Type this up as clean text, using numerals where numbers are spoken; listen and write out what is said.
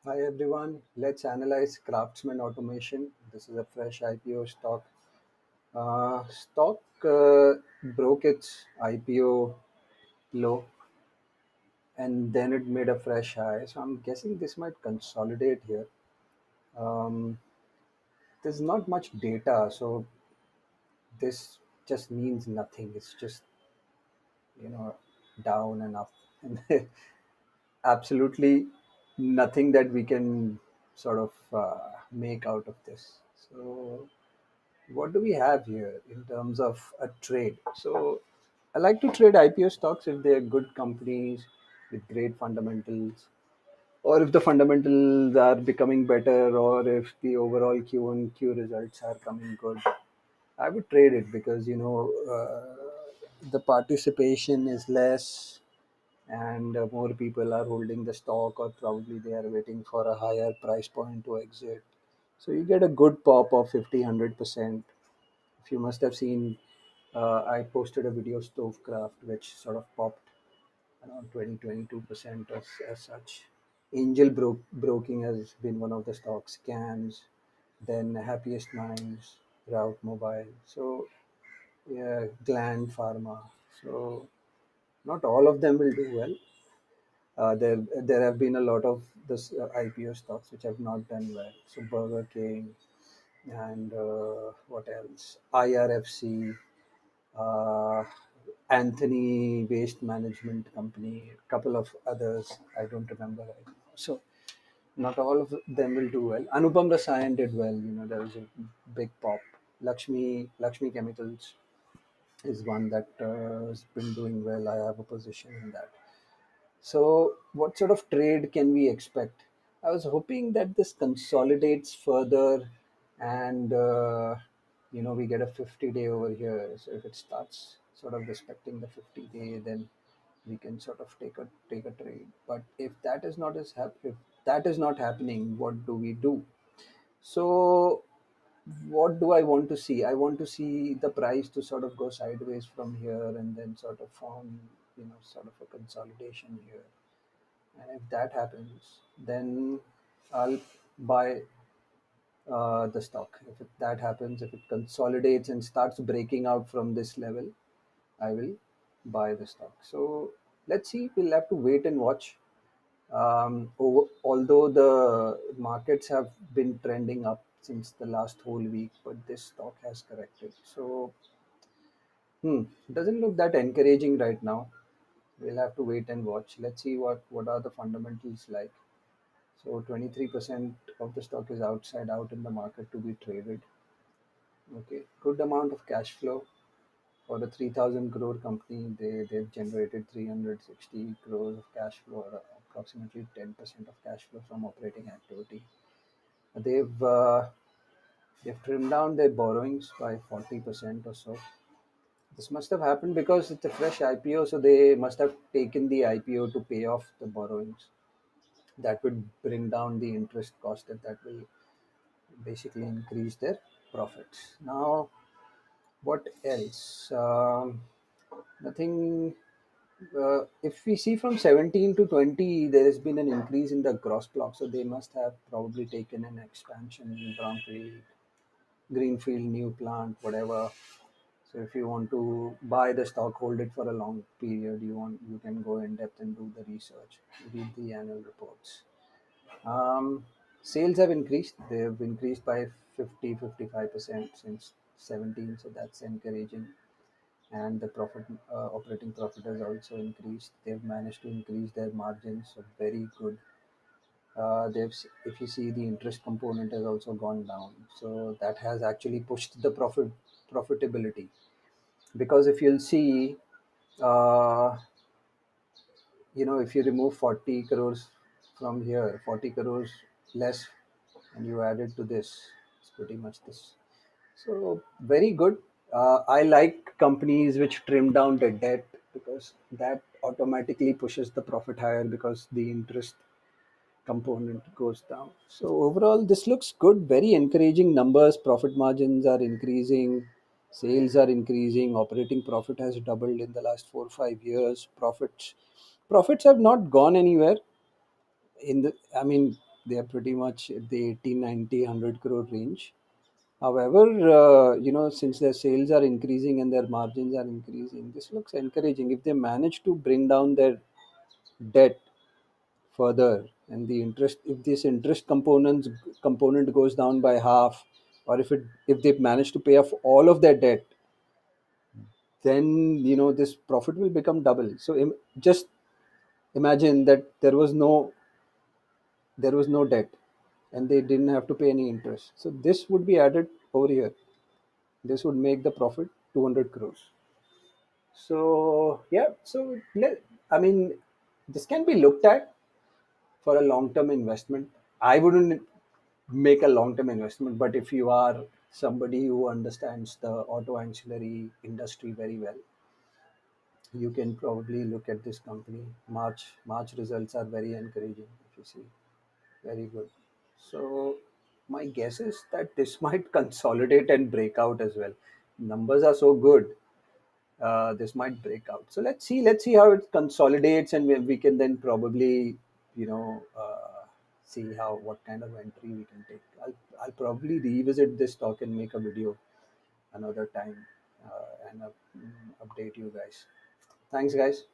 Hi everyone, let's analyze Craftsman Automation. This is a fresh IPO stock. Stock broke its IPO low and then it made a fresh high. So I'm guessing this might consolidate here. Um, there's not much data, so this just means nothing. It's just, you know, down and up. And absolutely nothing that we can sort of make out of this. So what do we have here in terms of a trade? So I like to trade IPO stocks if they're good companies with great fundamentals, or if the fundamentals are becoming better, or if the overall Q and Q results are coming good. I would trade it because the participation is less, and more people are holding the stock, or probably they are waiting for a higher price point to exit. So you get a good pop of 50-100%. If you must have seen, I posted a video Stovecraft which sort of popped around 20-22% as such. Angel broking has been one of the stocks, Cams, then Happiest Minds, Route Mobile. So yeah, Gland Pharma. So not all of them will do well. There have been a lot of this IPO stocks which have not done well. So Burger King and what else? IRFC, uh, Anthony Waste Management Company, a couple of others I don't remember right now. So not all of them will do well. Anupam Rasayan did well. There was a big pop. Lakshmi Chemicals is one that has been doing well. I have a position in that. So, what sort of trade can we expect? I was hoping that this consolidates further and we get a 50-day over here. So, if it starts sort of respecting the 50-day, then we can sort of take a trade. But if that is not happening, what do we do? So, what do I want to see? I want to see the price to sort of go sideways from here and then sort of form, sort of a consolidation here. And if that happens, then I'll buy the stock. That happens, if it consolidates and starts breaking out from this level, I will buy the stock. So let's see. We'll have to wait and watch. Although the markets have been trending up since the last whole week, but this stock has corrected. So, doesn't look that encouraging right now. We'll have to wait and watch. Let's see what are the fundamentals like. So 23% of the stock is out in the market to be traded. Okay, good amount of cash flow for a 3,000 crore company. They've generated 360 crores of cash flow, or approximately 10% of cash flow from operating activity. They've uh, they've trimmed down their borrowings by 40% or so. This must have happened because it's a fresh IPO, so they must have taken the IPO to pay off the borrowings. That would bring down the interest cost, and that will basically increase their profits. Now, what else? Nothing. If we see from 17 to 20, there has been an increase in the gross block. So they must have probably taken an expansion in brownfield, greenfield, new plant, whatever. So if you want to buy the stock, hold it for a long period. You can go in depth and do the research, read the annual reports. Um, Sales have increased. They've increased by 50-55% since 17, so that's encouraging. And the operating profit has also increased. They've managed to increase their margins, so very good. If you see, the interest component has also gone down, so that has actually pushed the profitability. Because if you'll see, uh, if you remove 40 crores from here, 40 crores less, and you add it to this, it's pretty much this. So very good. I like companies which trim down the debt, because that automatically pushes the profit higher because the interest component goes down. So overall, this looks good. Very encouraging numbers. Profit margins are increasing. Sales are increasing. Operating profit has doubled in the last 4 or 5 years. Profits have not gone anywhere. I mean, They are pretty much at the 80, 90, 100 crore range. However, since their sales are increasing and their margins are increasing, this looks encouraging. If they manage to bring down their debt further, and the interest, if this interest component goes down by half, or if they manage to pay off all of their debt, then this profit will become double. So just imagine that there was no debt, and they didn't have to pay any interest. So this would be added over here. This would make the profit 200 crores. So yeah, I mean, this can be looked at for a long-term investment. I wouldn't make a long-term investment, but if you are somebody who understands the auto ancillary industry very well, you can probably look at this company. March results are very encouraging. If you see, very good. So my guess is that this might consolidate and break out as well. Numbers are so good, this might break out. So let's see how it consolidates, and we can then probably, see how what kind of entry we can take. I'll probably revisit this stock and make a video another time, and update you guys. Thanks, guys.